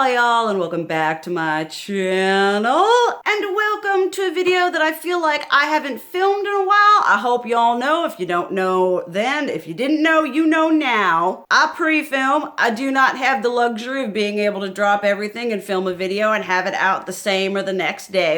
Hi y'all, and welcome back to my channel, and welcome to a video that I feel like I haven't filmed in a while. I hope y'all know. If you don't know then, if you didn't know, you know now. I pre-film. I do not have the luxury of being able to drop everything and film a video and have it out the same or the next day.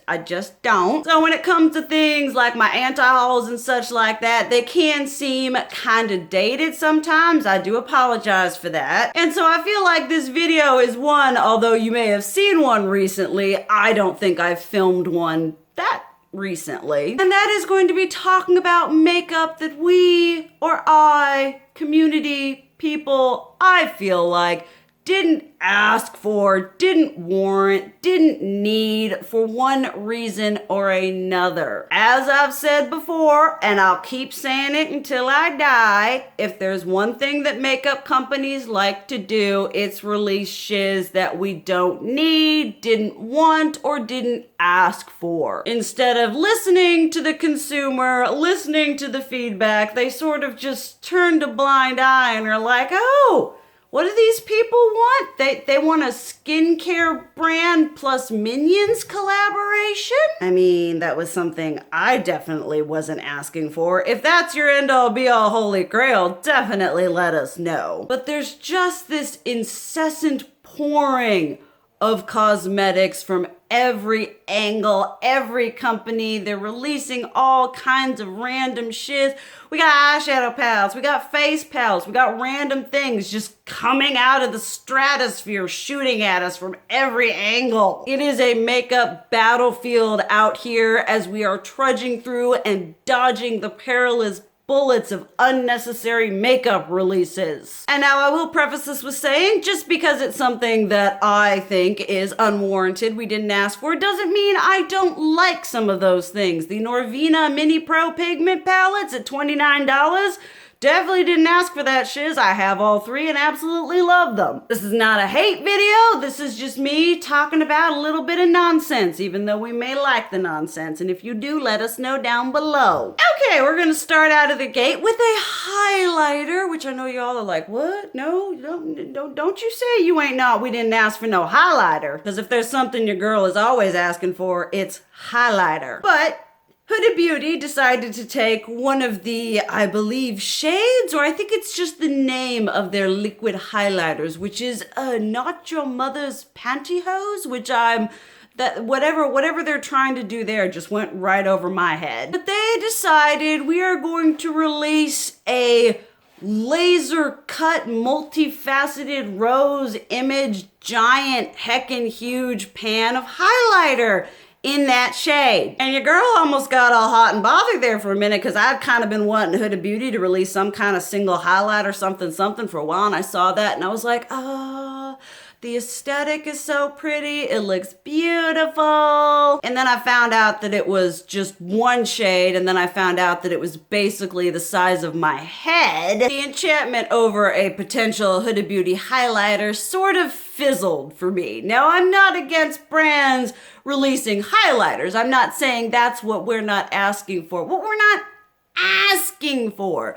I just don't. So when it comes to things like my anti-hauls and such like that, they can seem kind of dated sometimes. I do apologize for that. And so I feel like this video is one, although you may have seen one recently, I don't think I've filmed one that recently. And that is going to be talking about makeup that we, or I, community, people, I feel like, didn't ask for, didn't warrant, didn't need for one reason or another. As I've said before, and I'll keep saying it until I die, if there's one thing that makeup companies like to do, it's release shiz that we don't need, didn't want, or didn't ask for. Instead of listening to the consumer, listening to the feedback, they sort of just turned a blind eye and are like, oh, what do these people want? They want a skincare brand plus Minions collaboration? I mean, that was something I definitely wasn't asking for. If that's your end-all be-all holy grail, definitely let us know. But there's just this incessant pouring of cosmetics from every angle, every company. They're releasing all kinds of random shiz. We got eyeshadow palettes, we got face palettes, we got random things just coming out of the stratosphere, shooting at us from every angle. It is a makeup battlefield out here as we are trudging through and dodging the perilous bullets of unnecessary makeup releases. And now I will preface this with saying, just because it's something that I think is unwarranted, we didn't ask for, doesn't mean I don't like some of those things. The Norvina Mini Pro Pigment palettes at $29, definitely didn't ask for that shiz. I have all three and absolutely love them. This is not a hate video. This is just me talking about a little bit of nonsense, even though we may like the nonsense. And if you do, let us know down below. Okay, we're gonna start out of the gate with a highlighter, which I know y'all are like, what? No, don't you say you ain't not. We didn't ask for no highlighter. Because if there's something your girl is always asking for, it's highlighter. But Huda Beauty decided to take one of the, I believe, shades, or I think it's just the name of their liquid highlighters, which is Not Your Mother's Pantyhose, which whatever they're trying to do there just went right over my head. But they decided we are going to release a laser cut, multifaceted rose image, giant, heckin' huge pan of highlighter in that shade. And your girl almost got all hot and bothered there for a minute because I've kind of been wanting Huda Beauty to release some kind of single highlighter, something for a while, and I saw that and I was like, the aesthetic is so pretty. It looks beautiful. And then I found out that it was just one shade, and then I found out that it was basically the size of my head. The enchantment over a potential Huda Beauty highlighter sort of fizzled for me. Now, I'm not against brands releasing highlighters. I'm not saying that's what we're not asking for. What we're not asking for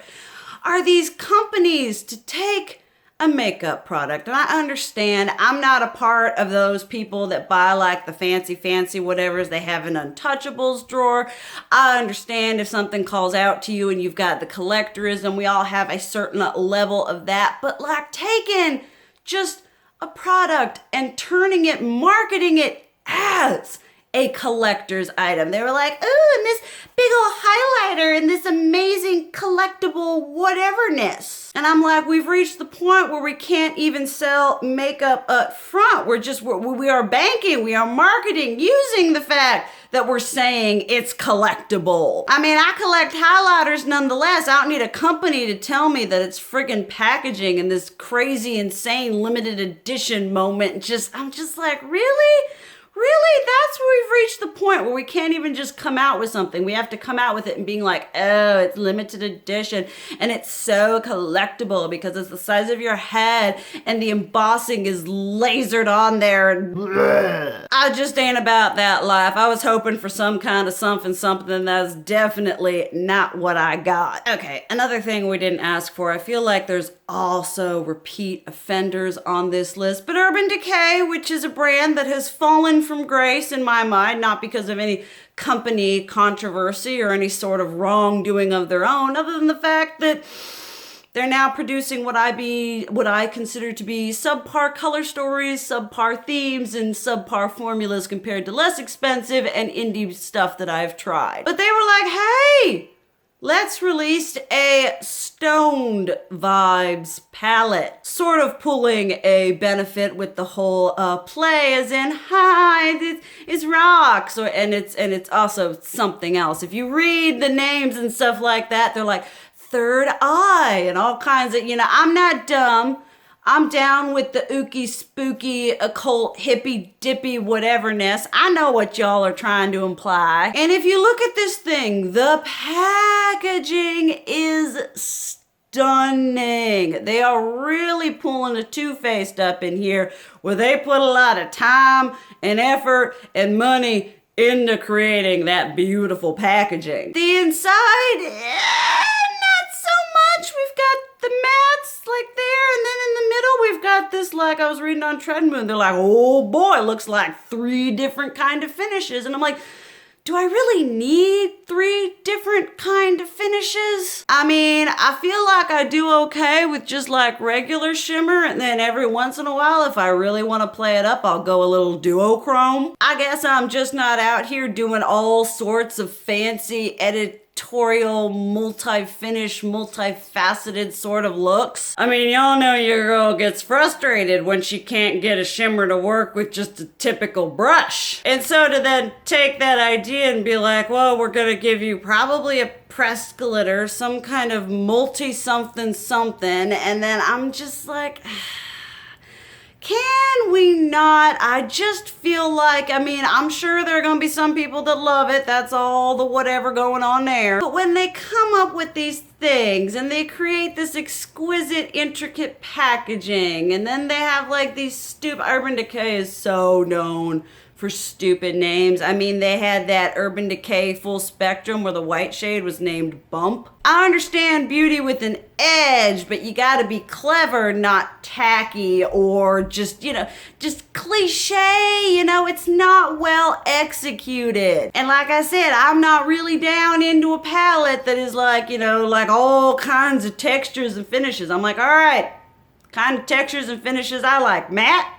are these companies to take a makeup product. And I understand I'm not a part of those people that buy like the fancy whatevers they have in Untouchables drawer. I understand if something calls out to you and you've got the collectorism, we all have a certain level of that. But like taking just a product and turning it, marketing it as a collector's item. They were like, ooh, and this big old highlighter and this amazing collectible whateverness. And I'm like, we've reached the point where we can't even sell makeup up front. We are banking, we are marketing using the fact that we're saying it's collectible. I mean, I collect highlighters nonetheless. I don't need a company to tell me that it's friggin' packaging in this crazy, insane, limited edition moment. I'm just like, really? Really? That's where we've reached the point where we can't even just come out with something. We have to come out with it and being like, oh, it's limited edition and it's so collectible because it's the size of your head and the embossing is lasered on there. And bleh. I just ain't about that life. I was hoping for some kind of something, and that's definitely not what I got. Okay, another thing we didn't ask for. I feel like there's also repeat offenders on this list. But Urban Decay, which is a brand that has fallen from grace in my mind, not because of any company controversy or any sort of wrongdoing of their own, other than the fact that they're now producing what I consider to be subpar color stories, subpar themes, and subpar formulas compared to less expensive and indie stuff that I've tried. But they were like, hey, let's release a stoned vibes palette, sort of pulling a benefit with the whole play, as in, hi, this is rocks, and it's also something else. If you read the names and stuff like that, they're like Third Eye and all kinds of, I'm not dumb. I'm down with the ooky, spooky, occult, hippy, dippy, whateverness. I know what y'all are trying to imply. And if you look at this thing, the packaging is stunning. They are really pulling a two-faced up in here where they put a lot of time and effort and money into creating that beautiful packaging. The inside, not so much. We've got the mats like there, and then in the middle we've got this, like I was reading on Treadmoon, they're like, oh boy, looks like 3 different kind of finishes. And I'm like, do I really need 3 different kind of finishes? I mean, I feel like I do okay with just like regular shimmer, and then every once in a while, if I really want to play it up, I'll go a little duochrome. I guess I'm just not out here doing all sorts of fancy editorial, multi-finish, multifaceted sort of looks. I mean, y'all know your girl gets frustrated when she can't get a shimmer to work with just a typical brush. And so to then take that idea and be like, well, we're gonna give you probably a pressed glitter, some kind of multi-something something, and then I'm just like, can we not? I just feel like, I mean, I'm sure there are going to be some people that love it. That's all the whatever going on there. But when they come up with these things and they create this exquisite, intricate packaging, and then they have like these stupid, Urban Decay is so known for stupid names. I mean, they had that Urban Decay Full Spectrum where the white shade was named Bump. I understand beauty with an edge, but you gotta be clever, not tacky or just, just cliche, it's not well executed. And like I said, I'm not really down into a palette that is like, like all kinds of textures and finishes. I'm like, all right, kind of textures and finishes I like, matte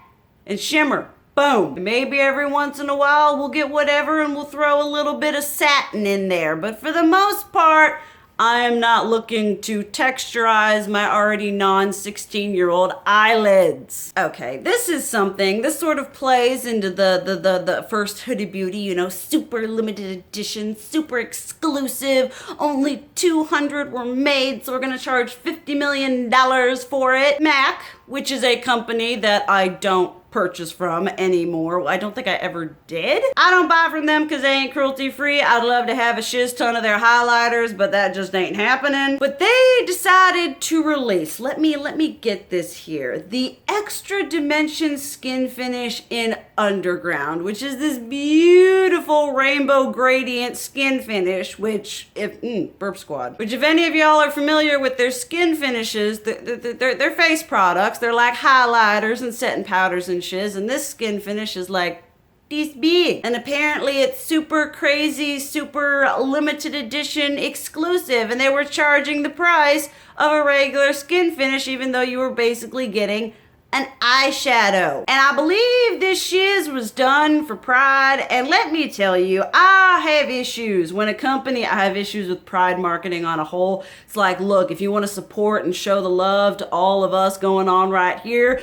and shimmer. Boom. Maybe every once in a while we'll get whatever and we'll throw a little bit of satin in there. But for the most part, I am not looking to texturize my already non-16-year-old eyelids. Okay, this is something, this sort of plays into the first Huda Beauty, super limited edition, super exclusive, only 200 were made, so we're gonna charge $50 million for it. MAC, which is a company that I don't purchase from anymore. I don't think I ever did. I don't buy from them because they ain't cruelty free. I'd love to have a shiz ton of their highlighters, but that just ain't happening. But they decided to release, let me get this here, the Extra Dimension Skin Finish in Underground, which is this beautiful rainbow gradient skin finish, which burp squad, which if any of y'all are familiar with their skin finishes, they're face products. They're like highlighters and setting powders and shiz, and this skin finish is like this big, and apparently it's super crazy, super limited edition exclusive, and they were charging the price of a regular skin finish even though you were basically getting an eyeshadow. And I believe this shiz was done for Pride, and let me tell you, I have issues. When a company, I have issues with Pride marketing on a whole. It's like, look, if you want to support and show the love to all of us going on right here,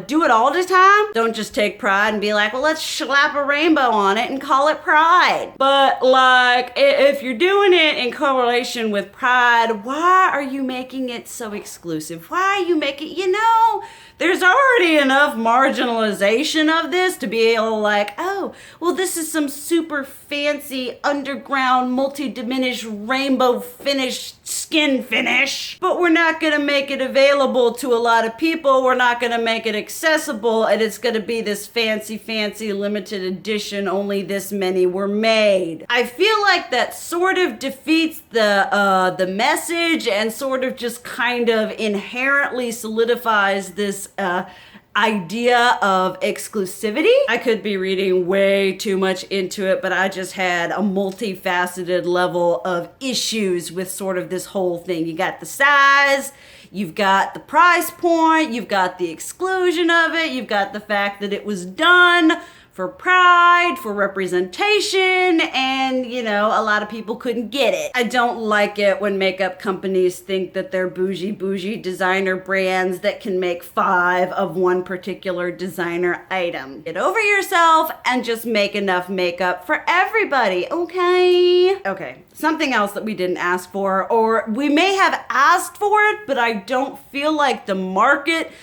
do it all the time. Don't just take Pride and be like, well, let's slap a rainbow on it and call it Pride. But like, if you're doing it in correlation with Pride, why are you making it so exclusive? Why are you making, there's there's already enough marginalization of this to be able to like, oh, well, this is some super fancy underground multi-diminished rainbow finished skin finish, but we're not gonna make it available to a lot of people. We're not gonna make it accessible, and it's gonna be this fancy limited edition, only this many were made. I feel like that sort of defeats the message and sort of just kind of inherently solidifies this idea of exclusivity. I could be reading way too much into it, but I just had a multifaceted level of issues with sort of this whole thing. You got the size, you've got the price point, you've got the exclusion of it, you've got the fact that it was done for pride, for representation, and you know, a lot of people couldn't get it. I don't like it when makeup companies think that they're bougie designer brands that can make 5 of one particular designer item. Get over yourself and just make enough makeup for everybody, okay? Okay, something else that we didn't ask for, or we may have asked for it, but I don't feel like the market,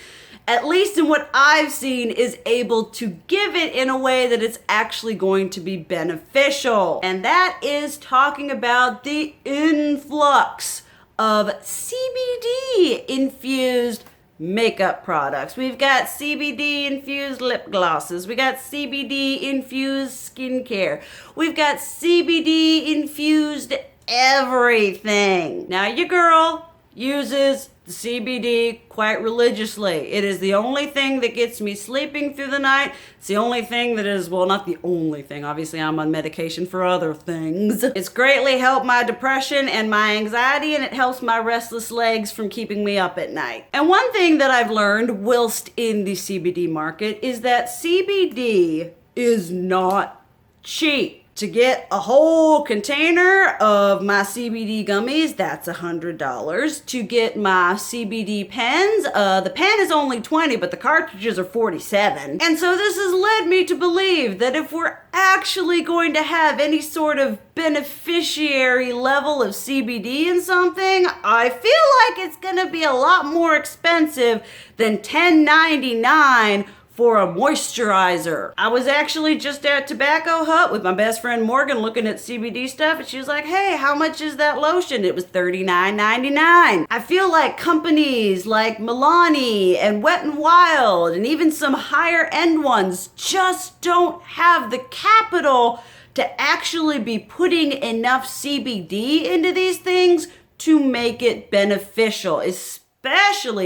at least in what I've seen, is able to give it in a way that it's actually going to be beneficial. And that is talking about the influx of CBD infused makeup products. We've got CBD infused lip glosses. We got CBD infused skincare. We've got CBD infused everything. Now your girl uses the CBD quite religiously. It is the only thing that gets me sleeping through the night. It's the only thing that is, well, not the only thing. Obviously, I'm on medication for other things. It's greatly helped my depression and my anxiety, and it helps my restless legs from keeping me up at night. And one thing that I've learned whilst in the CBD market is that CBD is not cheap. To get a whole container of my CBD gummies, that's $100. To get my CBD pens, the pen is only $20, but the cartridges are $47. And so this has led me to believe that if we're actually going to have any sort of beneficiary level of CBD in something, I feel like it's gonna be a lot more expensive than $10.99 for a moisturizer. I was actually just at Tobacco Hut with my best friend Morgan looking at CBD stuff, and she was like, hey, how much is that lotion? It was $39.99. I feel like companies like Milani and Wet n Wild and even some higher end ones just don't have the capital to actually be putting enough CBD into these things to make it beneficial, especially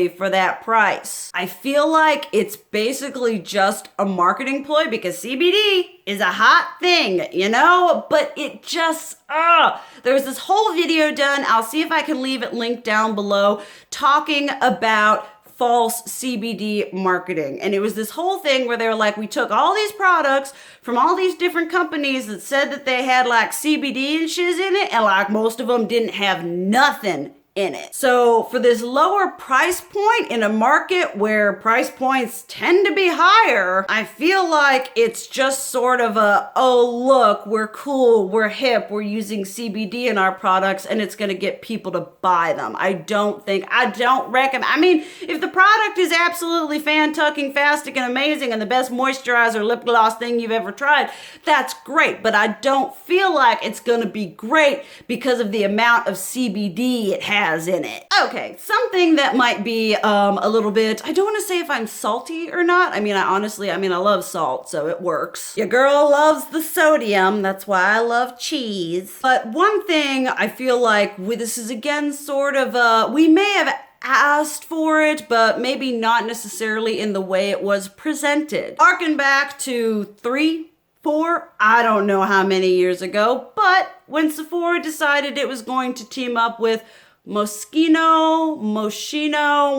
for that price. I feel like it's basically just a marketing ploy because CBD is a hot thing, you know, but it just, there was this whole video done. I'll see if I can leave it linked down below talking about false CBD marketing. And it was this whole thing where they were like, we took all these products from all these different companies that said that they had like CBD and shiz in it, and like most of them didn't have nothing in it. So for this lower price point in a market where price points tend to be higher, I feel like it's just sort of a, oh look, we're cool, we're hip, we're using CBD in our products, and it's gonna get people to buy them. I don't recommend, I mean, if the product is absolutely fantastic and amazing and the best moisturizer lip gloss thing you've ever tried, that's great, but I don't feel like it's gonna be great because of the amount of CBD it has in it. Okay, something that might be a little bit, I don't want to say if I'm salty or not. I mean, I love salt, so it works. Your girl loves the sodium. That's why I love cheese. But one thing I feel like this is again sort of, we may have asked for it, but maybe not necessarily in the way it was presented. Harken back to 3, 4, I don't know how many years ago, but when Sephora decided it was going to team up with Moschino,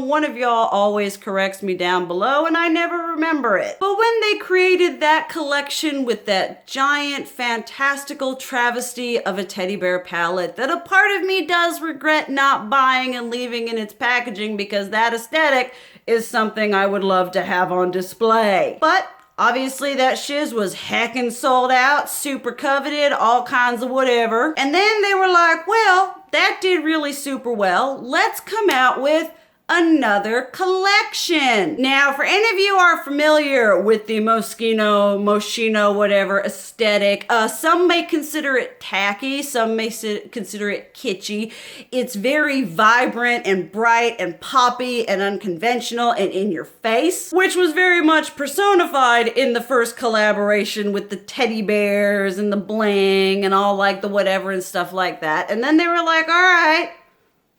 one of y'all always corrects me down below and I never remember it. But when they created that collection with that giant fantastical travesty of a teddy bear palette that a part of me does regret not buying and leaving in its packaging because that aesthetic is something I would love to have on display. But obviously that shiz was heckin' sold out, super coveted, all kinds of whatever. And then they were like, well, that did really super well. Let's come out with another collection. Now, for any of you who are familiar with the Moschino, whatever aesthetic, some may consider it tacky, some may consider it kitschy. It's very vibrant and bright and poppy and unconventional and in your face, which was very much personified in the first collaboration with the teddy bears and the bling and all like the whatever and stuff like that. And then they were like, all right,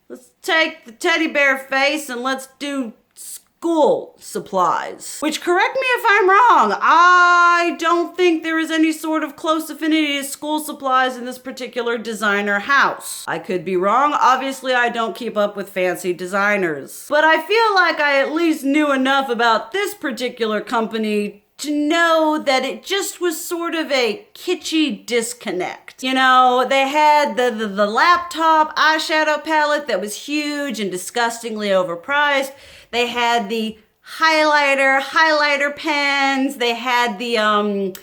let's take the teddy bear face and let's do school supplies. Which, correct me if I'm wrong, I don't think there is any sort of close affinity to school supplies in this particular designer house. I could be wrong. Obviously, I don't keep up with fancy designers. But I feel like I at least knew enough about this particular company to know that it just was sort of a kitschy disconnect. You know, they had the laptop eyeshadow palette that was huge and disgustingly overpriced. They had the highlighter pens. They had the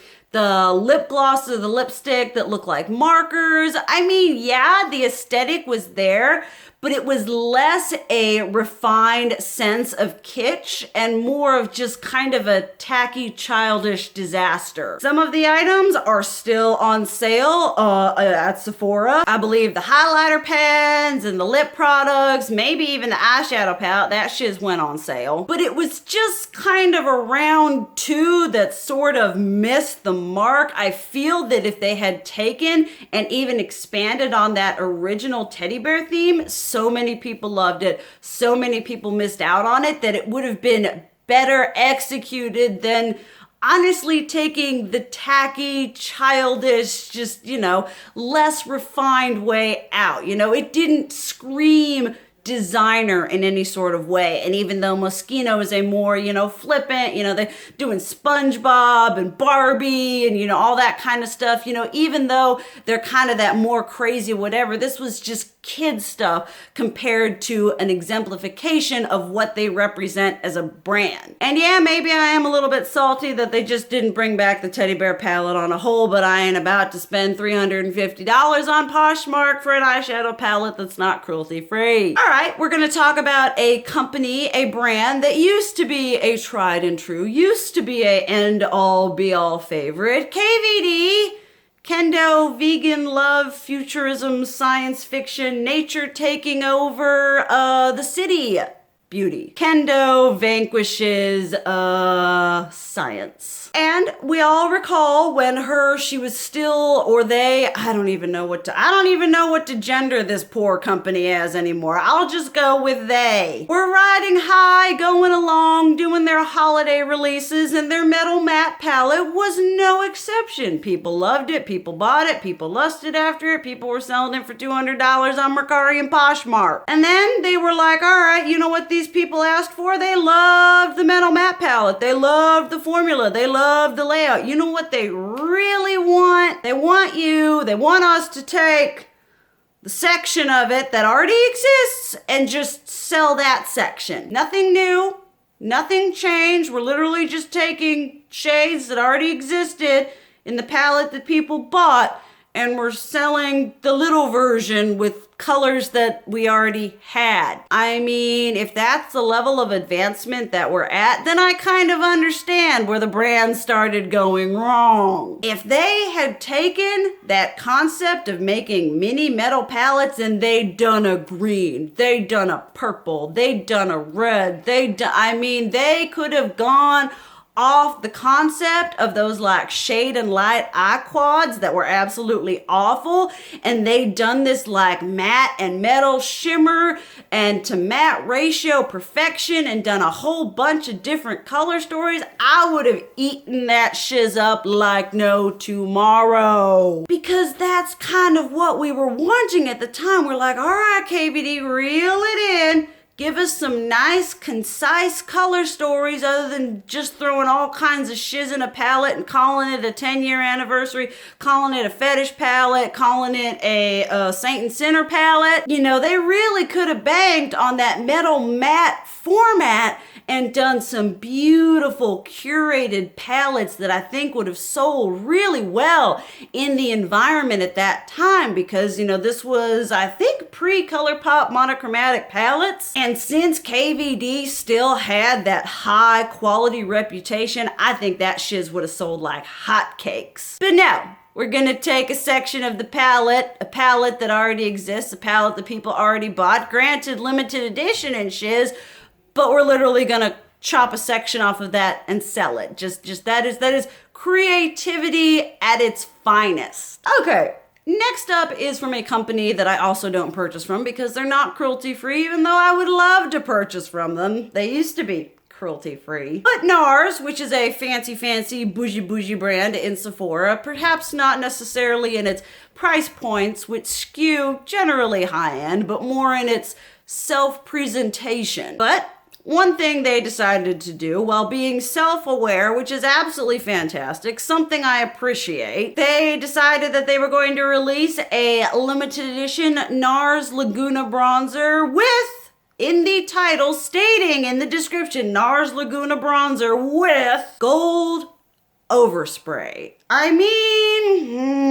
lip gloss or the lipstick that looked like markers. I mean, yeah, the aesthetic was there, but it was less a refined sense of kitsch and more of just kind of a tacky, childish disaster. Some of the items are still on sale at Sephora. I believe the highlighter pens and the lip products, maybe even the eyeshadow palette, that shiz went on sale. But it was just kind of a round two that sort of missed the mark. I feel that if they had taken and even expanded on that original teddy bear theme, so many people loved it, so many people missed out on it, that it would have been better executed than honestly taking the tacky, childish, just, you know, less refined way out. You know, it didn't scream designer in any sort of way. And even though Moschino is a more, you know, flippant, you know, they're doing SpongeBob and Barbie and, you know, all that kind of stuff, you know, even though they're kind of that more crazy whatever, this was just kid stuff compared to an exemplification of what they represent as a brand. And yeah, maybe I am a little bit salty that they just didn't bring back the teddy bear palette on a whole, but I ain't about to spend $350 on Poshmark for an eyeshadow palette that's not cruelty free. All right, we're gonna talk about a company, a brand that used to be a tried and true, used to be a end all be all favorite, KVD. Kendo, vegan, love, futurism, science fiction, nature taking over the city. Beauty. Kendo vanquishes science. And we all recall when she was still, or they, I don't even know what to gender this poor company as anymore. I'll just go with they. We're riding high, going along, doing their holiday releases, and their metal matte palette was no exception. People loved it, people bought it, people lusted after it, people were selling it for $200 on Mercari and Poshmark. And then they were like, all right, you know what these people asked for? They loved the metal matte palette. They loved the formula. They loved the layout. You know what they really want? They want us to take the section of it that already exists and just sell that section. Nothing new, nothing changed. We're literally just taking shades that already existed in the palette that people bought, and we're selling the little version with colors that we already had. I mean, if that's the level of advancement that we're at, then I kind of understand where the brand started going wrong. If they had taken that concept of making mini metal palettes and they'd done a green, they'd done a purple, they'd done a red, they could have gone off the concept of those like shade and light eye quads that were absolutely awful, and they'd done this like matte and metal shimmer and to matte ratio perfection and done a whole bunch of different color stories, I would have eaten that shiz up like no tomorrow. Because that's kind of what we were wanting at the time. We're like, all right, KVD, reel it in. Give us some nice, concise color stories other than just throwing all kinds of shiz in a palette and calling it a 10-year anniversary, calling it a fetish palette, calling it a Saint and Sinner palette. You know, they really could have banked on that metal matte format and done some beautiful curated palettes that I think would have sold really well in the environment at that time, because, you know, this was, I think, pre-ColourPop monochromatic palettes. And since KVD still had that high quality reputation, I think that shiz would have sold like hotcakes. But no, we're gonna take a section of the palette, a palette that already exists, a palette that people already bought, granted limited edition and shiz, but we're literally gonna chop a section off of that and sell it. Just that is creativity at its finest. Okay, next up is from a company that I also don't purchase from because they're not cruelty free, even though I would love to purchase from them. They used to be cruelty free. But Nars, which is a fancy bougie brand in Sephora, perhaps not necessarily in its price points, which skew generally high end, but more in its self-presentation. But one thing they decided to do while being self-aware, which is absolutely fantastic, something I appreciate, they decided that they were going to release a limited edition Nars Laguna bronzer with, in the title, stating in the description, Nars Laguna bronzer with gold overspray. I mean,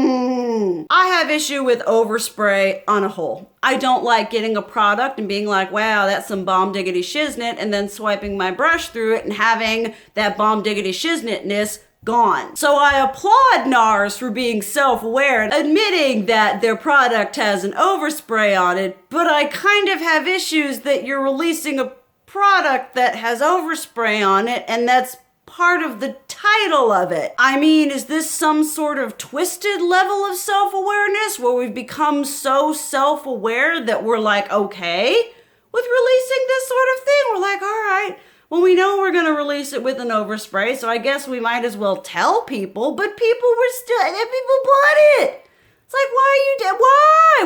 I have issue with overspray on a whole. I don't like getting a product and being like, wow, that's some bomb diggity shiznit, and then swiping my brush through it and having that bomb diggity shiznitness gone. So I applaud Nars for being self-aware and admitting that their product has an overspray on it, but I kind of have issues that you're releasing a product that has overspray on it, and that's part of the title of it. I mean, is this some sort of twisted level of self-awareness where we've become so self-aware that we're like, okay with releasing this sort of thing? We're like, all right, well, we know we're gonna release it with an overspray, so I guess we might as well tell people, but people bought it. It's like,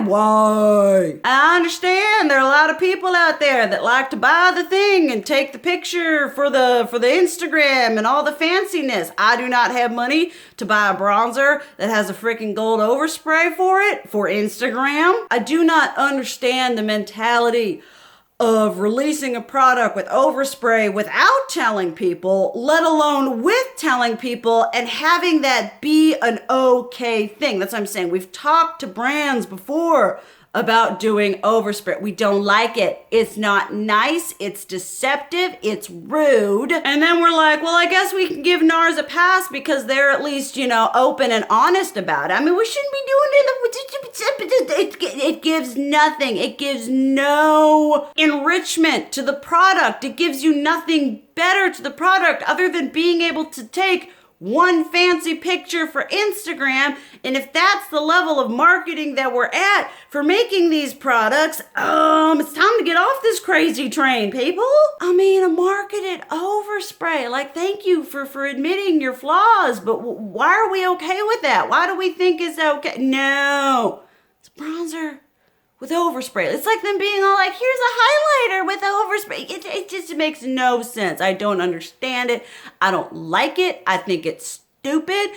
why? I understand there are a lot of people out there that like to buy the thing and take the picture for the Instagram and all the fanciness. I do not have money to buy a bronzer that has a freaking gold overspray for it for Instagram. I do not understand the mentality of releasing a product with overspray without telling people, let alone with telling people and having that be an okay thing. That's what I'm saying. We've talked to brands before about doing overspray. We don't like it. It's not nice. It's deceptive. It's rude. And then we're like, well, I guess we can give Nars a pass because they're at least, you know, open and honest about it. I mean, we shouldn't be doing it. It gives nothing. It gives no enrichment to the product. It gives you nothing better to the product other than being able to take one fancy picture for Instagram. And if that's the level of marketing that we're at for making these products, it's time to get off this crazy train, people. I mean, a marketed overspray. Like, thank you for admitting your flaws, but why are we okay with that? Why do we think it's okay? No, it's bronzer with overspray. It's like them being all like, here's a highlighter with overspray. It just makes no sense. I don't understand it. I don't like it. I think it's stupid.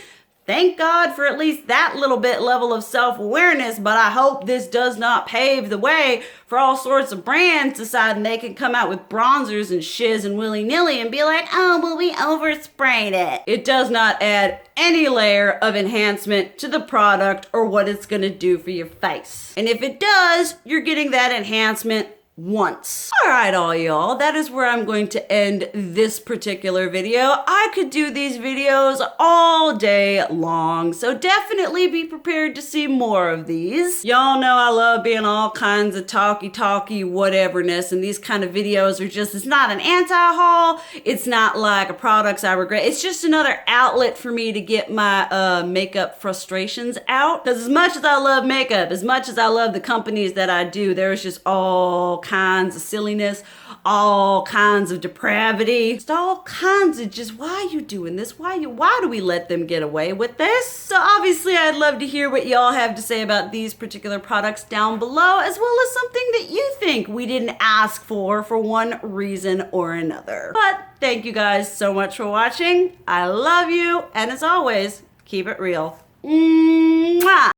Thank God for at least that little bit level of self-awareness, but I hope this does not pave the way for all sorts of brands deciding they can come out with bronzers and shiz and willy-nilly and be like, oh, well, we oversprayed it. It does not add any layer of enhancement to the product or what it's gonna do for your face. And if it does, you're getting that enhancement once. All right, all y'all, that is where I'm going to end this particular video. I could do these videos all day long, so definitely be prepared to see more of these. Y'all know I love being all kinds of talky whateverness, and these kind of videos are just, it's not an anti-haul, it's not like a products I regret, it's just another outlet for me to get my makeup frustrations out. Because as much as I love makeup, as much as I love the companies that I do, there's just all kinds of silliness, all kinds of depravity, just all kinds of just, why are you doing this? Why do we let them get away with this? So obviously I'd love to hear what y'all have to say about these particular products down below, as well as something that you think we didn't ask for one reason or another. But thank you guys so much for watching. I love you, and as always, keep it real. Mwah!